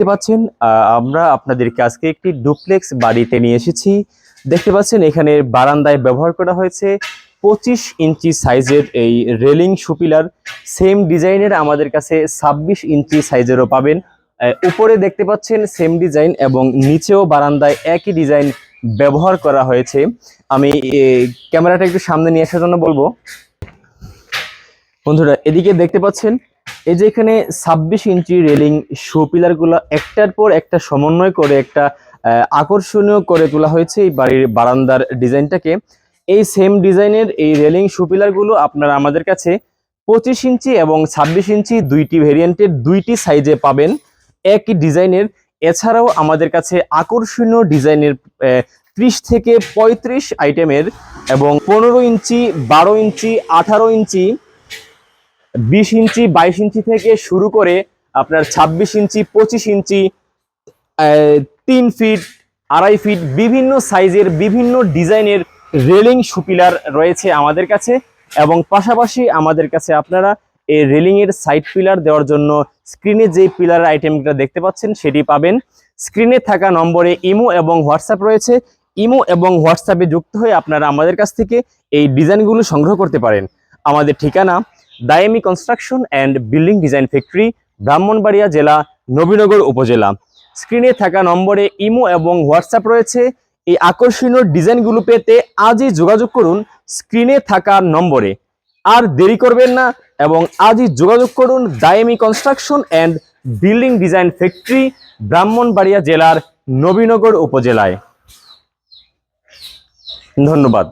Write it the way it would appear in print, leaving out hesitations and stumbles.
দেখতে পাচ্ছেন আমরা আপনাদেরকে আজকে একটি ডুপ্লেক্স বাড়িতে নিয়ে এসেছি। দেখতে পাচ্ছেন এখানে বারান্দায় ব্যবহার করা হয়েছে 25 ইঞ্চি সাইজের এই রেলিং সুপিলার। সেম ডিজাইনের আমাদের কাছে 26 ইঞ্চি সাইজেরও পাবেন। উপরে দেখতে পাচ্ছেন সেম ডিজাইন এবং নিচেও বারান্দায় একই ডিজাইন ব্যবহার করা হয়েছে। আমি ক্যামেরাটা একটু সামনে নিয়ে আসার জন্য বলবো। বন্ধুরা এদিকে দেখতে পাচ্ছেন এই যে এখানে 26 ইঞ্চি রেলিং শো পিলার গুলো একটার পর একটা সমন্বয় করে একটা আকর্ষণীয় করে তোলা হয়েছে এই বাড়ির বারান্দার ডিজাইনটাকে। এই সেম ডিজাইনের এই রেলিং শো পিলার গুলো আপনারা আমাদের কাছে 25 ইঞ্চি এবং 26 ইঞ্চি দুইটি ভেরিয়েন্টের দুইটি সাইজে পাবেন একই ডিজাইনের। এছাড়াও আমাদের কাছে আকর্ষণীয় ডিজাইনের 30 থেকে 35 আইটেমের এবং 15 ইঞ্চি, 12 ইঞ্চি, 18 ইঞ্চি, 20 ইঞ্চি, 22 ইঞ্চি থেকে শুরু করে আপনার 26 ইঞ্চি, 25 ইঞ্চি, 3 ফিট, 2.5 ফিট বিভিন্ন সাইজের বিভিন্ন ডিজাইনের রেলিং সুপিলার রয়েছে আমাদের কাছে। এবং পাশাপাশি আমাদের কাছে আপনারা এই রেলিং এর সাইড পিলার দেওয়ার জন্য স্ক্রিনে যে পিলার আইটেমটা দেখতে পাচ্ছেন সেটি পাবেন। স্ক্রিনে থাকা নম্বরে ইমো এবং হোয়াটসঅ্যাপ রয়েছে। ইমো এবং হোয়াটসঅ্যাপে যুক্ত হয়ে আপনারা আমাদের কাছ থেকে এই ডিজাইনগুলো সংগ্রহ করতে পারেন। আমাদের ঠিকানা Dayemi construction and building design factory, Brahmanbaria জেলা, নবীনগর উপজেলা। স্ক্রিনে থাকা নম্বরে ইমো এবং হোয়াটসঅ্যাপ রয়েছে। এই আকর্ষণীয় ডিজাইনগুলো পেতে আজই যোগাযোগ করুন স্ক্রিনে থাকা নম্বরে। আর দেরি করবেন না এবং আজই যোগাযোগ করুন Dayemi construction and building design factory, Brahmanbaria জেলার, নবীনগর উপজেলায়। ধন্যবাদ।